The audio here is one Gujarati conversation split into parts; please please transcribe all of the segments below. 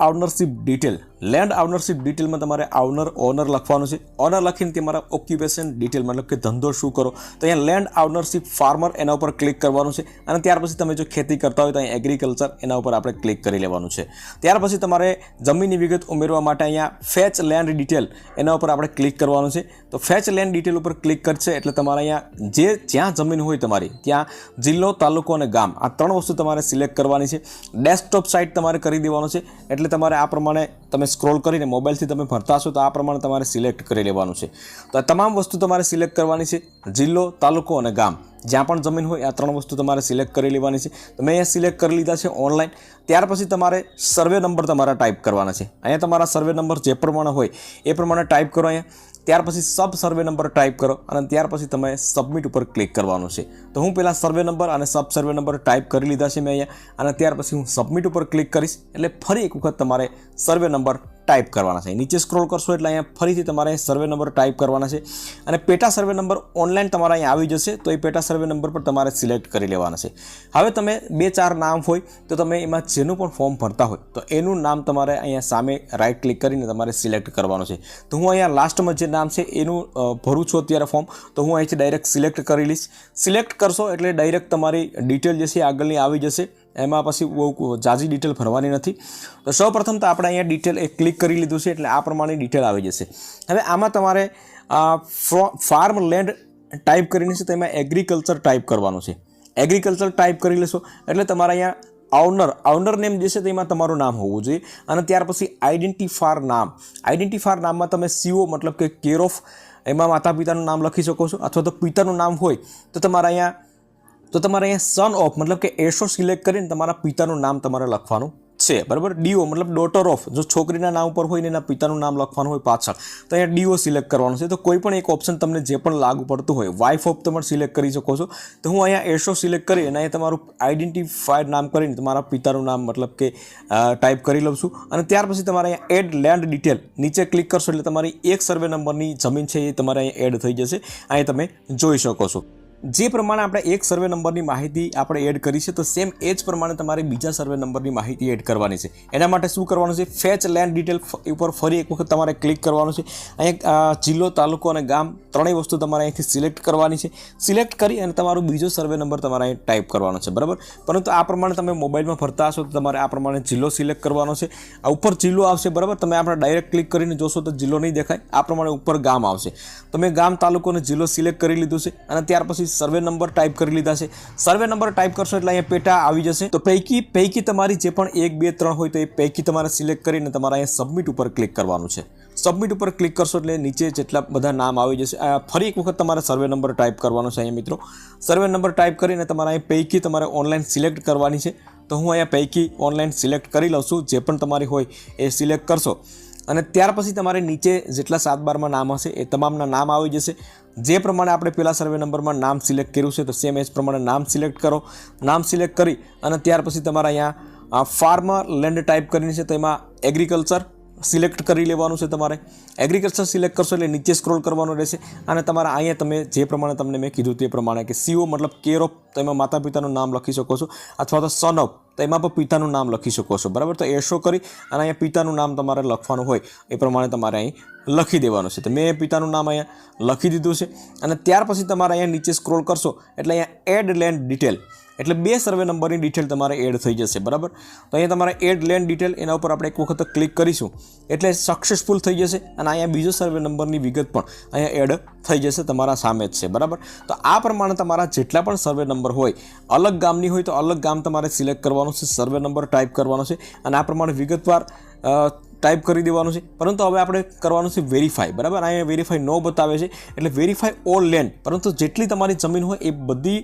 ઓનરશિપ ડિટેલ લેન્ડ ઓનરશિપ ડિટેલમાં તમારે ઓનર લખવાનું છે. ઓનર લખીને તમારા ઓક્યુપેશન ડિટેલ મતલબ કે ધંધો શું કરો તો અહીંયા લેન્ડ ઓનરશિપ ફાર્મર એના ઉપર ક્લિક કરવાનું છે. અને ત્યાર પછી તમે જો ખેતી કરતા હોય તો અહીંયા એગ્રીકલ્ચર એના ઉપર આપણે ક્લિક કરી લેવાનું છે. ત્યાર પછી તમારે જમીનની વિગત ઉમેરવા માટે અહીંયા ફેચ લેન્ડ ડિટેલ એના ઉપર આપણે ક્લિક કરવાનું છે. તો ફેચ લેન્ડ ડિટેલ ઉપર ક્લિક કરશે એટલે તમારે અહીંયા જ્યાં જમીન હોય તમારી ત્યાં જિલ્લો, તાલુકો અને ગામ આ ત્રણ વસ્તુ તમારે સિલેક્ટ કરવાની છે. ડેસ્કટોપ સાઇટ તમારે કરી દેવાનું છે. એટલે તમારે આ પ્રમાણે તમે સ્ક્રોલ કરીને મોબાઈલથી તમે ભરતા હશો તો આ પ્રમાણે તમારે સિલેક્ટ કરી લેવાનું છે. તો આ તમામ વસ્તુ તમારે સિલેક્ટ કરવાની છે. જિલ્લો, તાલુકો અને ગામ જ્યાં પણ જમીન હોય આ ત્રણ વસ્તુ તમારે સિલેક્ટ કરી લેવાની છે. તો મેં અહીંયા સિલેક્ટ કરી લીધા છે ઓનલાઈન. ત્યાર પછી તમારે સર્વે નંબર તમારા ટાઈપ કરવાના છે. અહીંયા તમારા સર્વે નંબર જે પ્રમાણે હોય એ પ્રમાણે ટાઈપ કરો અહીંયા. ત્યાર પછી સબ સર્વે નંબર ટાઈપ કરો અને ત્યાર પછી તમે સબમિટ ઉપર ક્લિક કરવાનું છે. તો હું પહેલાં સર્વે નંબર અને સબ સર્વે નંબર ટાઈપ કરી લીધા છે મેં અહીંયા. અને ત્યાર પછી હું સબમિટ ઉપર ક્લિક કરીશ એટલે ફરી એક વખત તમારે સર્વે નંબર ટાઈપ કરવાના છે. નીચે સ્ક્રોલ કરશો એટલે અહીંયા ફરીથી તમારે સર્વે નંબર ટાઈપ કરવાના છે. અને પેટા સર્વે નંબર ઓનલાઈન તમારા અહીંયા આવી જશે તો એ પેટા સર્વે નંબર પર તમારે સિલેક્ટ કરી લેવાના છે. હવે તમે 2-4 નામ હોય તો તમે એમાં જેનું પણ ફોર્મ ભરતા હોય તો એનું નામ તમારે અહીંયા સામે રાઈટ ક્લિક કરીને તમારે સિલેક્ટ કરવાનું છે. તો હું અહીંયા લાસ્ટમાં જે નામ છે એનું ભરું છું અત્યારે ફોર્મ. તો હું અહીંથી ડાયરેક્ટ સિલેક્ટ કરી લઈશ. સિલેક્ટ કરશો એટલે ડાયરેક્ટ તમારી ડિટેલ જે છે આગળની આવી જશે. એમાં પછી બહુ જાજી ડિટેલ ભરવાની નથી. તો સૌપ્રથમ તો આપણે અહીંયા ડિટેલ ક્લિક કરી લીધું છે એટલે આ પ્રમાણે ડિટેલ આવી જશે. હવે આમાં તમારે ફાર્મ લેન્ડ ટાઈપ કરીને છે તેમાં એગ્રીકલ્ચર ટાઈપ કરવાનું છે. એગ્રીકલ્ચર ટાઈપ કરી લેશો એટલે તમારે અહીંયા ઓનર નેમ જે છે તેમાં તમારું નામ હોવું જોઈએ. અને ત્યાર પછી આઈડેન્ટિફાયર નામમાં તમે સીઓ મતલબ કે કેર ઓફ એમાં માતા પિતાનું નામ લખી શકો છો. અથવા તો પિતાનું નામ હોય તો તમારે અહીંયા સન ઓફ મતલબ કે એસો સિલેક્ટ કરીને તમારા પિતાનું નામ તમારે લખવાનું છે. બરાબર. ડીઓ મતલબ ડોટર ઓફ જો છોકરીના નામ ઉપર હોય ને એના પિતાનું નામ લખવાનું હોય પાછળ તો અહીંયા ડીઓ સિલેક્ટ કરવાનું છે. તો કોઈ પણ એક ઓપ્શન તમને જે પણ લાગુ પડતું હોય વાઇફ ઓફ તમે સિલેક્ટ કરી શકો છો. તો હું અહીંયા એસો સિલેક્ટ કરી અને અહીંયા તમારું આઈડેન્ટિફાઈડ નામ કરીને તમારા પિતાનું નામ મતલબ કે ટાઈપ કરી લઉં છું. અને ત્યાર પછી તમારે અહીંયા એડ લેન્ડ ડિટેલ નીચે ક્લિક કરશો એટલે તમારી એક સર્વે નંબરની જમીન છે એ તમારે અહીંયા એડ થઈ જશે. અહીંયા તમે જોઈ શકો છો. જે પ્રમાણે આપણે એક સર્વે નંબરની માહિતી આપણે એડ કરી છે તો સેમ એ જ પ્રમાણે તમારે બીજા સર્વે નંબરની માહિતી એડ કરવાની છે. એના માટે શું કરવાનું છે? ફેચ લેન્ડ ડિટેલ ઉપર ફરી એક વખત તમારે ક્લિક કરવાનું છે. અહીંયા જિલ્લો, તાલુકો અને ગામ ત્રણેય વસ્તુ તમારે અહીંથી સિલેક્ટ કરવાની છે. સિલેક્ટ કરી અને તમારો બીજો સર્વે નંબર તમારે અહીં ટાઈપ કરવાનો છે. બરાબર. પરંતુ આ પ્રમાણે તમે મોબાઈલમાં ભરતા હશો તો તમારે આ પ્રમાણે જિલ્લો સિલેક્ટ કરવાનો છે. આ ઉપર જિલ્લો આવશે. બરાબર. તમે આપણે ડાયરેક્ટ ક્લિક કરીને જોશો તો જિલ્લો નહીં દેખાય. આ પ્રમાણે ઉપર ગામ આવશે. તમે ગામ, તાલુકો અને જિલ્લો સિલેક્ટ કરી લીધું છે. અને ત્યાર પછી સર્વે નંબર ટાઈપ કરી લીધા છે. સર્વે નંબર ટાઈપ કરશો એટલે અહીંયા પેટા આવી જશે. તો પૈકી તમારી જે પણ 1, 2, 3 હોય તો એ પૈકી તમારે સિલેક્ટ કરીને તમારે અહીંયા સબમિટ ઉપર ક્લિક કરવાનું છે. સબમિટ ઉપર ક્લિક કરશો એટલે નીચે જેટલા બધા નામ આવી જશે. ફરી એક વખત તમારે સર્વે નંબર ટાઈપ કરવાનો છે. અહીંયા મિત્રો સર્વે નંબર ટાઈપ કરીને તમારે અહીં પૈકી તમારે ઓનલાઈન સિલેક્ટ કરવાની છે. તો હું અહીંયા પૈકી ઓનલાઈન સિલેક્ટ કરી લઉં છું. જે પણ તમારી હોય એ સિલેક્ટ કરશો. અને ત્યાર પછી તમારે નીચે જેટલા 7-12માં નામ હશે એ તમામના નામ આવી જશે. જે પ્રમાણે આપણે પહેલા સર્વે નંબરમાં નામ સિલેક્ટ કર્યું છે તો સેમ એ જ પ્રમાણે નામ સિલેક્ટ કરો. નામ સિલેક્ટ કરી અને ત્યાર પછી તમારે અહીંયા ફાર્મર લેન્ડ ટાઈપ કરીને છે તો એમાં એગ્રીકલ્ચર સિલેક્ટ કરી લેવાનું છે. તમારે એગ્રીકલ્ચર સિલેક્ટ કરશો એટલે નીચે સ્ક્રોલ કરવાનું રહેશે. અને તમારા અહીંયા તમે જે પ્રમાણે તમને મેં કીધું તે પ્રમાણે કે સીઓ મતલબ કેર ઓફ તો એમાં માતા પિતાનું નામ લખી શકો છો. અથવા તો સન ઓફ તો એમાં પણ પિતાનું નામ લખી શકો છો. બરાબર. તો એસો કરી અને અહીંયા પિતાનું નામ તમારે લખવાનું હોય એ પ્રમાણે તમારે અહીં લખી દેવાનું છે. તો મેં પિતાનું નામ અહીંયા લખી દીધું છે. અને ત્યાર પછી તમારે અહીંયા નીચે સ્ક્રોલ કરશો એટલે અહીંયા એડ લેન્ડ ડિટેલ એટલે 2 સર્વે નંબરની ડિટેલ તમારે એડ થઈ જશે. બરાબર. તો અહીંયા તમારે એડ લેન્ડ ડિટેલ એના ઉપર આપણે એક વખત ક્લિક કરીશું એટલે સક્સેસફુલ થઈ જશે. અને અહીંયા બીજો સર્વે નંબરની વિગત પણ અહીંયા એડ થઈ જશે તમારા સામે જ છે. બરાબર. તો આ પ્રમાણે તમારા જેટલા પણ સર્વે નંબર હોય અલગ ગામની હોય તો અલગ ગામ તમારે સિલેક્ટ કરવાનું છે. સર્વે નંબર ટાઈપ કરવાનો છે અને આ પ્રમાણે વિગતવાર ટાઈપ કરી દેવાનું છે. પરંતુ હવે આપણે કરવાનું છે વેરીફાઈ. બરાબર. અહીંયા વેરીફાઈ નો બતાવે છે એટલે વેરીફાઈ ઓલ લેન્ડ. પરંતુ જેટલી તમારી જમીન હોય એ બધી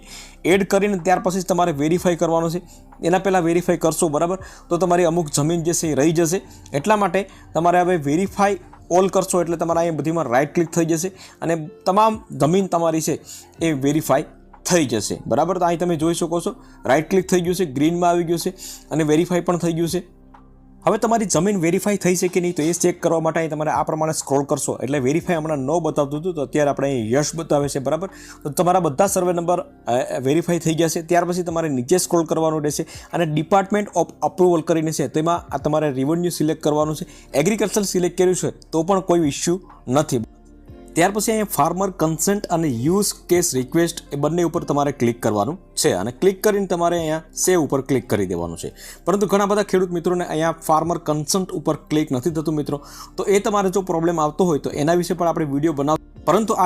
એડ કરીને ત્યાર પછી તમારે વેરીફાઈ કરવાનું છે. એના પહેલાં વેરીફાઈ કરશો બરાબર તો તમારી અમુક જમીન જે છે એ રહી જશે. એટલા માટે તમારે હવે વેરીફાઈ ઓલ કરશો એટલે તમારે અહીંયા બધીમાં રાઈટ ક્લિક થઈ જશે અને તમામ જમીન તમારી છે એ વેરીફાઈ થઈ જશે. બરાબર. તો અહીં તમે જોઈ શકો છો રાઈટ ક્લિક થઈ ગયું છે, ગ્રીનમાં આવી ગયું છે અને વેરીફાઈ પણ થઈ ગયું છે. હવે તમારી જમીન વેરીફાઈ થઈ છે કે નહીં તો એ ચેક કરવા માટે અહીં તમારે આ પ્રમાણે સ્ક્રોલ કરશો એટલે વેરીફાઈ હમણાં ન બતાવતું હતું તો અત્યારે આપણે અહીં યસ બતાવે છે, બરાબર. તો તમારા બધા સર્વે નંબર વેરીફાઈ થઈ ગયા છે. ત્યાર પછી તમારે નીચે સ્ક્રોલ કરવાનું રહેશે અને ડિપાર્ટમેન્ટ ઓફ અપ્રુવલ કરીને છે તેમાં આ તમારે રેવન્યુ સિલેક્ટ કરવાનું છે. એગ્રીકલ્ચર સિલેક્ટ કર્યું છે તો પણ કોઈ ઇસ્યુ નથી. ત્યાર પછી અહીંયા ફાર્મર કન્સેન્ટ અને યુઝ કેસ રિક્વેસ્ટ એ બંને ઉપર તમારે ક્લિક કરવાનું છે અને ક્લિક કરીને તમારે અહીંયા સેવ ઉપર ક્લિક કરી દેવાનું છે. પરંતુ ઘણા બધા ખેડૂત મિત્રોને અહીંયા ફાર્મર કન્સન્ટ ઉપર ક્લિક નથી થતું મિત્રો, તો એ તમારે જો પ્રોબ્લેમ આવતો હોય તો એના વિશે પણ આપણે વિડીયો બનાવ, પરંતુ